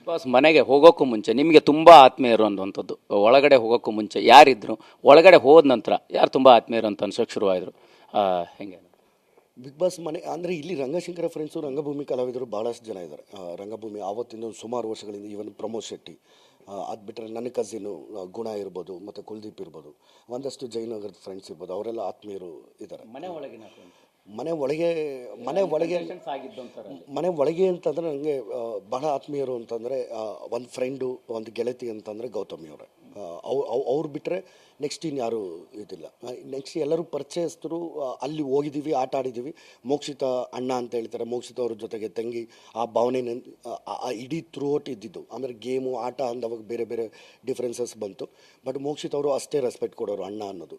Boss, ಮನೆಗೆ ಹೋಗೋಕ್ಕೂ ಮುಂಚೆ ನಿಮಗೆ ತುಂಬ ಆತ್ಮೀಯರು ಅನ್ನುವಂಥದ್ದು, ಒಳಗಡೆ ಹೋಗೋಕ್ಕೂ ಮುಂಚೆ ಯಾರಿದ್ರು, ಒಳಗಡೆ ಹೋದ ನಂತರ ಯಾರು ತುಂಬ ಆತ್ಮೀಯರು ಅಂತ ಅನ್ಸೋಕ್ಕೆ ಶುರುವಾಯಿದ್ರು, ಹೆಂಗೆ? ಬಿಗ್ ಬಾಸ್ ಮನೆ ಅಂದರೆ ಇಲ್ಲಿ ರಂಗಶಂಕರ ಫ್ರೆಂಡ್ಸು, ರಂಗಭೂಮಿ ಕಲಾವಿದರು ಭಾಳಷ್ಟು ಜನ ಇದ್ದಾರೆ. ರಂಗಭೂಮಿ ಆವತ್ತಿನ ಸುಮಾರು ವರ್ಷಗಳಿಂದ, ಈವನ್ ಪ್ರಮೋದ್ ಶೆಟ್ಟಿ, ಅದು ಬಿಟ್ಟರೆ ನನ್ನ ಕಸಿನು ಗುಣ ಇರ್ಬೋದು, ಮತ್ತು ಕುಲ್ದೀಪ್ ಇರ್ಬೋದು, ಒಂದಷ್ಟು ಜಯನಗರದ ಫ್ರೆಂಡ್ಸ್ ಇರ್ಬೋದು, ಅವರೆಲ್ಲ ಆತ್ಮೀಯರು ಇದ್ದಾರೆ. ಮನೆ ಒಳಗಿನ ಮನೆ ಒಳಗೆ ಮನೆ ಒಳಗೆ ಅಂತಂದರೆ ನನಗೆ ಬಹಳ ಆತ್ಮೀಯರು ಅಂತಂದರೆ ಒಂದು ಫ್ರೆಂಡು, ಒಂದು ಗೆಳತಿ ಅಂತಂದರೆ ಗೌತಮಿ ಅವರೇ. ಅವ್ರು ಬಿಟ್ಟರೆ ನೆಕ್ಸ್ಟ್ ಇನ್ಯಾರು ಇದಿಲ್ಲ. ನೆಕ್ಸ್ಟ್ ಎಲ್ಲರೂ ಪರಿಚಯಸ್ಥರು. ಅಲ್ಲಿ ಹೋಗಿದ್ದೀವಿ, ಆಟ ಆಡಿದ್ದೀವಿ. ಮೋಕ್ಷಿತ ಅಣ್ಣ ಅಂತ ಹೇಳ್ತಾರೆ, ಮೋಕ್ಷಿತ ಅವ್ರ ಜೊತೆಗೆ ತಂಗಿ, ಆ ಭಾವನೆ ಇಡೀ ಥ್ರೂ ಔಟ್ ಇದ್ದಿದ್ದು. ಆಮೇಲೆ ಗೇಮು ಆಟ ಅಂದವಾಗ ಬೇರೆ ಬೇರೆ ಡಿಫ್ರೆನ್ಸಸ್ ಬಂತು. ಬಟ್ ಮೋಕ್ಷಿತ ಅವರು ಅಷ್ಟೇ ರೆಸ್ಪೆಕ್ಟ್ ಕೊಡೋರು ಅಣ್ಣ ಅನ್ನೋದು.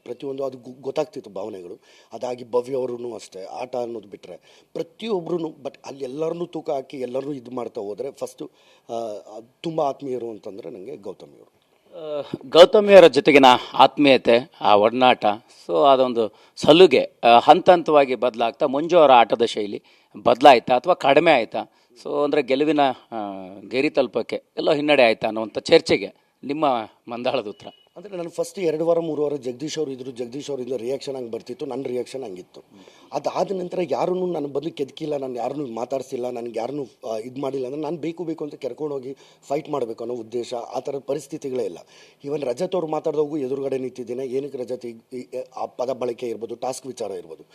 ಪ್ರತಿಯೊಂದು ಅದು ಗೊತ್ತಾಗ್ತಿತ್ತು ಭಾವನೆಗಳು. ಅದಾಗಿ ಭವ್ಯ ಅವ್ರೂ ಅಷ್ಟೇ, ಆಟ ಅನ್ನೋದು ಬಿಟ್ಟರೆ ಪ್ರತಿಯೊಬ್ಬರೂ. ಬಟ್ ಅಲ್ಲಿ ಎಲ್ಲರನ್ನೂ ತೂಕ ಹಾಕಿ ಎಲ್ಲರೂ ಇದು ಮಾಡ್ತಾ ಹೋದರೆ ಫಸ್ಟು ತುಂಬ ಆತ್ಮೀಯರು ಅಂತಂದರೆ ನನಗೆ ಗೌತಮಿಯವರು. ಗೌತಮಿಯವರ ಜೊತೆಗಿನ ಆತ್ಮೀಯತೆ, ಆ ಒಡನಾಟ, ಸೊ ಅದೊಂದು ಸಲುಗೆ ಹಂತ ಹಂತವಾಗಿ ಬದಲಾಗ್ತಾ ಮಂಜು ಅವರ ಆಟದ ಶೈಲಿ ಬದಲಾಯ್ತಾ ಅಥವಾ ಕಡಿಮೆ ಆಯಿತಾ? ಸೊ ಅಂದರೆ ಗೆಲುವಿನ ಗೆರಿ ತಲುಪೋಕ್ಕೆ ಎಲ್ಲೋ ಹಿನ್ನಡೆ ಆಯಿತಾ ಅನ್ನುವಂಥ ಚರ್ಚೆಗೆ ನಿಮ್ಮ ಮಂದಾಳದ ಉತ್ತರ? ಅಂದರೆ ನಾನು ಫಸ್ಟ್ 2 ವಾರ 3 ವಾರ ಜಗದೀಶ್ ಅವರು ಇದ್ದರು. ಜಗದೀಶ್ ಅವರಿಂದ ರಿಯಾಕ್ಷನ್ ಹಂಗೆ ಬರ್ತಿತ್ತು, ನನ್ನ ರಿಯಾಕ್ಷನ್ ಹಂಗಿತ್ತು. ಅದಾದ ನಂತರ ಯಾರೂ ನಾನು ಬಂದು ಕೆದಕಿಲ್ಲ, ನಾನು ಯಾರನ್ನೂ ಮಾತಾಡಿಸಿಲ್ಲ, ನನಗೆ ಯಾರನ್ನೂ ಇದು ಮಾಡಿಲ್ಲ. ಅಂದರೆ ನಾನು ಬೇಕು ಅಂತ ಕರ್ಕೊಂಡೋಗಿ ಫೈಟ್ ಮಾಡಬೇಕು ಅನ್ನೋ ಉದ್ದೇಶ, ಆ ಥರದ ಪರಿಸ್ಥಿತಿಗಳೇ ಇಲ್ಲ. ಈವನ್ ರಜತ್ ಅವ್ರು ಮಾತಾಡಿದವಾಗೂ ಎದುರುಗಡೆ ನಿಂತಿದ್ದೇನೆ. ಏನಕ್ಕೆ ರಜತ್ ಆ ಪದ ಬಳಕೆ ಇರ್ಬೋದು, ಟಾಸ್ಕ್ ವಿಚಾರ ಇರ್ಬೋದು,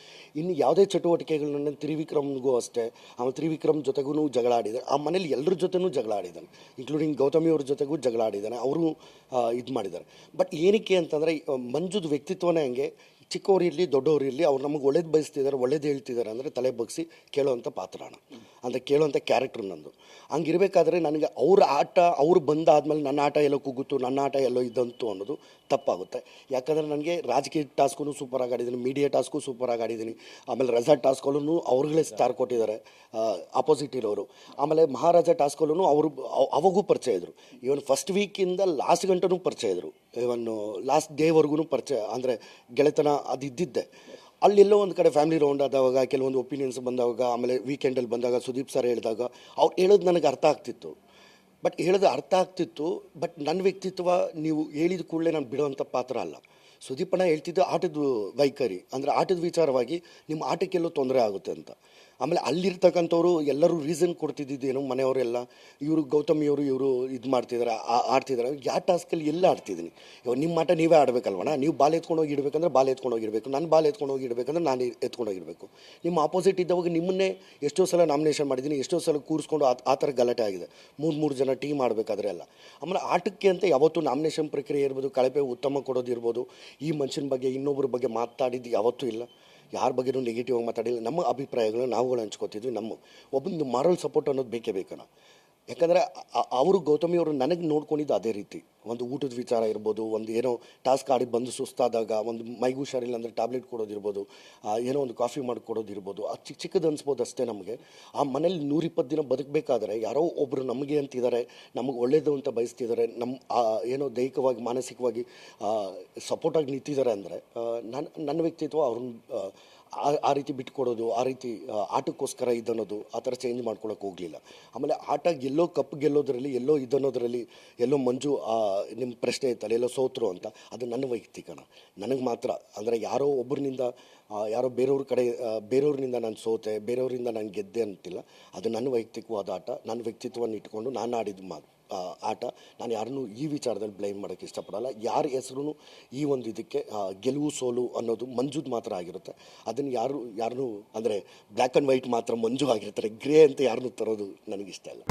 ಇನ್ನು ಯಾವುದೇ ಚಟುವಟಿಕೆಗಳನ್ನ ತ್ರಿವಿಕ್ರಮ್ಗೂ ಅಷ್ಟೇ. ಆಮೇಲೆ ತ್ರಿವಿಕ್ರಮ್ ಜೊತೆಗೂ ಜಗಳ ಆಡಿದ್ದಾರೆ. ಆ ಮನೇಲಿ ಎಲ್ಲರ ಜೊತೆನೂ ಜಗಳ ಆಡಿದ್ದಾನೆ, ಇನ್ಕ್ಲೂಡಿಂಗ್ ಗೌತಮಿ ಅವ್ರ ಜೊತೆಗೂ ಜಗಳ ಆಡಿದ್ದಾನೆ. ಅವರು ಇದು ಮಾಡಿದ್ದಾರೆ. ಬಟ್ ಏನಕ್ಕೆ ಅಂತಂದರೆ ಮಂಜುದ ವ್ಯಕ್ತಿತ್ವನೇ ಹಂಗೆ. ಚಿಕ್ಕವ್ರು ಇರಲಿ ದೊಡ್ಡವ್ರು ಇರಲಿ, ಅವ್ರು ನಮಗೆ ಒಳ್ಳೇದು ಬಯಸ್ತಿದ್ದಾರೆ, ಒಳ್ಳೇದು ಹೇಳ್ತಿದ್ದಾರೆ ಅಂದರೆ ತಲೆ ಬಗ್ಸಿ ಕೇಳೋವಂಥ ಪಾತ್ರಣ ಅಂತ, ಕೇಳೋವಂಥ ಕ್ಯಾರೆಕ್ಟ್ರ್ ನಂದು. ಹಂಗಿರಬೇಕಾದ್ರೆ ನನಗೆ ಅವ್ರ ಆಟ, ಅವ್ರು ಬಂದಾದ್ಮೇಲೆ ನನ್ನ ಆಟ ಎಲ್ಲೋ ಕುಗ್ಗುತ್ತು, ನನ್ನ ಆಟ ಎಲ್ಲೋ ಇದ್ದಂತು ಅನ್ನೋದು ತಪ್ಪಾಗುತ್ತೆ. ಯಾಕಂದರೆ ನನಗೆ ರಾಜಕೀಯ ಟಾಸ್ಕೂ ಸೂಪರಾಗಿ ಆಡಿದ್ದೀನಿ, ಮೀಡಿಯಾ ಟಾಸ್ಕು ಸೂಪರಾಗಿ ಆಡಿದ್ದೀನಿ. ಆಮೇಲೆ ರೆಸಾರ್ಟ್ ಟಾಸ್ಕಲ್ಲೂ ಅವ್ರುಗಳೇ ಸ್ಟಾರ್ ಕೊಟ್ಟಿದ್ದಾರೆ ಆಪೋಸಿಟ್ ಇರೋರು. ಆಮೇಲೆ ಮಹಾರಾಜ ಟಾಸ್ಕಲ್ಲೂ ಅವರು ಅವಾಗೂ ಪರಿಚಯ ಇದ್ದರು. ಇವನ್ ಫಸ್ಟ್ ವೀಕಿಂದ ಲಾಸ್ಟ್ ಗಂಟನೂ ಪರಿಚಯ ಇದ್ದರು. ಇವನ್ ಲಾಸ್ಟ್ ಡೇವರೆಗೂ ಪರಿಚಯ, ಅಂದರೆ ಗೆಳೆತನ ಅದು ಇದ್ದಿದ್ದೆ. ಅಲ್ಲೆಲ್ಲೋ ಒಂದು ಕಡೆ ಫ್ಯಾಮಿಲಿ ರೌಂಡ್ ಆದಾಗ, ಕೆಲವೊಂದು ಒಪಿನಿಯನ್ಸ್ ಬಂದಾಗ, ಆಮೇಲೆ ವೀಕೆಂಡಲ್ಲಿ ಬಂದಾಗ ಸುದೀಪ್ ಸರ್ ಹೇಳಿದಾಗ ಅವ್ರು ಹೇಳೋದು ನನಗೆ ಅರ್ಥ ಆಗ್ತಿತ್ತು. ಬಟ್ ಹೇಳೋದು ಅರ್ಥ ಆಗ್ತಿತ್ತು. ಬಟ್ ನನ್ನ ವ್ಯಕ್ತಿತ್ವ ನೀವು ಹೇಳಿದ ಕೂಡಲೇ ನಾನು ಬಿಡೋವಂಥ ಪಾತ್ರ ಅಲ್ಲ. ಸುದೀಪಣ್ಣ ಹೇಳ್ತಿದ್ದು ಆಟದ ವೈಖರಿ, ಅಂದರೆ ಆಟದ ವಿಚಾರವಾಗಿ ನಿಮ್ಮ ಆಟಕ್ಕೆಲ್ಲೋ ತೊಂದರೆ ಆಗುತ್ತೆ ಅಂತ. ಆಮೇಲೆ ಅಲ್ಲಿರ್ತಕ್ಕಂಥವ್ರು ಎಲ್ಲರೂ ರೀಸನ್ ಕೊಡ್ತಿದ್ದೇನು, ಮನೆಯವರೆಲ್ಲ ಇವರು ಗೌತಮಿಯವರು ಇವರು ಇದು ಮಾಡ್ತಿದ್ದಾರೆ, ಆಡ್ತಿದ್ದಾರೆ. ಯಾವ ಟಾಸ್ಕಲ್ಲಿ ಎಲ್ಲ ಆಡ್ತಿದ್ದೀನಿ. ಇವಾಗ ನಿಮ್ಮ ಆಟ ನೀವೇ ಆಡಬೇಕಲ್ವಣ. ನೀವು ಬಾಲ್ ಎತ್ಕೊಂಡೋಗಿ ಇಡಬೇಕಂದ್ರೆ ಬಾಲ್ ಎತ್ಕೊಂಡೋಗಿರ್ಬೇಕು, ನಾನು ಬಾಲ್ ಎತ್ಕೊಂಡೋಗಿ ಇಡಬೇಕಂದ್ರೆ ನಾನು ಎತ್ಕೊಂಡೋಗಿರಬೇಕು. ನಿಮ್ಮ ಆಪೋಸಿಟ್ ಇದ್ದವಾಗ ನಿಮ್ಮನ್ನೇ ಎಷ್ಟೋ ಸಲ ನಾಮಿನೇಷನ್ ಮಾಡಿದ್ದೀನಿ, ಎಷ್ಟೋ ಸಲ ಕೂರಿಸ್ಕೊಂಡು ಆ ಥರ ಗಲಾಟೆ ಆಗಿದೆ. 3 ಜನ ಟೀಮ್ ಆಡಬೇಕಾದ್ರೆ ಎಲ್ಲ. ಆಮೇಲೆ ಆಟಕ್ಕೆ ಅಂತ ಯಾವತ್ತೂ ನಾಮಿನೇಷನ್ ಪ್ರಕ್ರಿಯೆ ಇರ್ಬೋದು, ಕಳಪೆ ಉತ್ತಮ ಕೊಡೋದಿರ್ಬೋದು, ಈ ಮನುಷ್ಯನ ಬಗ್ಗೆ ಇನ್ನೊಬ್ಬರ ಬಗ್ಗೆ ಮಾತಾಡಿದ್ದು ಯಾವತ್ತೂ ಇಲ್ಲ. ಯಾರ ಬಗ್ಗೆನೂ ನೆಗೆಟಿವ್ ಆಗಿ ಮಾತಾಡಿಲ್ಲ. ನಮ್ಮ ಅಭಿಪ್ರಾಯಗಳನ್ನ ನಾವುಗಳು ಹಂಚ್ಕೋತಿದ್ವಿ. ನಮ್ಮ ಒಬ್ಬೊಂದು ಮಾರಲ್ ಸಪೋರ್ಟ್ ಅನ್ನೋದು ಬೇಕೇ ಬೇಕಣ್ಣ. ಯಾಕಂದರೆ ಅವರು ಗೌತಮಿಯವರು ನನಗೆ ನೋಡ್ಕೊಂಡಿದ್ದು ಅದೇ ರೀತಿ. ಒಂದು ಊಟದ ವಿಚಾರ ಇರ್ಬೋದು, ಒಂದು ಏನೋ ಟಾಸ್ಕ್ ಆಡಿ ಬಂದು ಸುಸ್ತಾದಾಗ ಒಂದು ಮೈಗೂ ಹುಷಾರಿಲ್ಲ ಅಂದರೆ ಟ್ಯಾಬ್ಲೆಟ್ ಕೊಡೋದಿರ್ಬೋದು, ಏನೋ ಒಂದು ಕಾಫಿ ಮಾಡಿಕೊಡೋದಿರ್ಬೋದು, ಅದು ಚಿಕ್ಕದು ಅನಿಸ್ಬೋದು ಅಷ್ಟೇ ನಮಗೆ. ಆ ಮನೇಲಿ 120 ದಿನ ಬದುಕಬೇಕಾದ್ರೆ ಯಾರೋ ಒಬ್ಬರು ನಮಗೆ ಅಂತಿದ್ದಾರೆ, ನಮಗೆ ಒಳ್ಳೇದು ಅಂತ ಬಯಸ್ತಿದ್ದಾರೆ, ನಮ್ಮ ಏನೋ ದೈಹಿಕವಾಗಿ ಮಾನಸಿಕವಾಗಿ ಸಪೋರ್ಟಾಗಿ ನಿಂತಿದ್ದಾರೆ ಅಂದರೆ ನನ್ನ ವ್ಯಕ್ತಿತ್ವ ಅವ್ರನ್ನ ಆ ರೀತಿ ಬಿಟ್ಕೊಡೋದು, ಆ ರೀತಿ ಆಟಕ್ಕೋಸ್ಕರ ಇದನ್ನೋದು ಆ ಥರ ಚೇಂಜ್ ಮಾಡ್ಕೊಳಕ್ಕೆ ಹೋಗಲಿಲ್ಲ. ಆಮೇಲೆ ಆಟ ಎಲ್ಲೋ ಕಪ್ ಗೆಲ್ಲೋದ್ರಲ್ಲಿ, ಎಲ್ಲೋ ಇದನ್ನೋದ್ರಲ್ಲಿ, ಎಲ್ಲೋ ಮಂಜು ನಿಮ್ಮ ಪ್ರಶ್ನೆ ಇತ್ತಲ್ಲ ಎಲ್ಲೋ ಸೋತರು ಅಂತ, ಅದು ನನ್ನ ವೈಯಕ್ತಿಕನ. ನನಗೆ ಮಾತ್ರ ಅಂದರೆ ಯಾರೋ ಒಬ್ಬರಿನಿಂದ, ಯಾರೋ ಬೇರೆಯವ್ರನಿಂದ ನಾನು ಸೋತೆ, ಬೇರೆಯವರಿಂದ ನಾನು ಗೆದ್ದೆ ಅಂತಿಲ್ಲ. ಅದು ನನ್ನ ವೈಯಕ್ತಿಕವಾದ ಆಟ, ನನ್ನ ವ್ಯಕ್ತಿತ್ವವನ್ನು ಇಟ್ಕೊಂಡು ನಾನು ಆಡಿದ ಆಟ. ನಾನು ಯಾರನ್ನೂ ಈ ವಿಚಾರದಲ್ಲಿ ಬ್ಲೇಮ್ ಮಾಡೋಕ್ಕೆ ಇಷ್ಟಪಡಲ್ಲ. ಯಾರ ಹೆಸರು ಈ ಒಂದು ಇದಕ್ಕೆ ಗೆಲುವು ಸೋಲು ಅನ್ನೋದು ಮಂಜುದು ಮಾತ್ರ ಆಗಿರುತ್ತೆ. ಅದನ್ನು ಯಾರನ್ನೂ ಅಂದರೆ ಬ್ಲ್ಯಾಕ್ ಆ್ಯಂಡ್ ವೈಟ್ ಮಾತ್ರ ಮಂಜು ಆಗಿರ್ತಾರೆ, ಗ್ರೇ ಅಂತ ಯಾರನ್ನೂ ತರೋದು ನನಗಿಷ್ಟ ಇಲ್ಲ.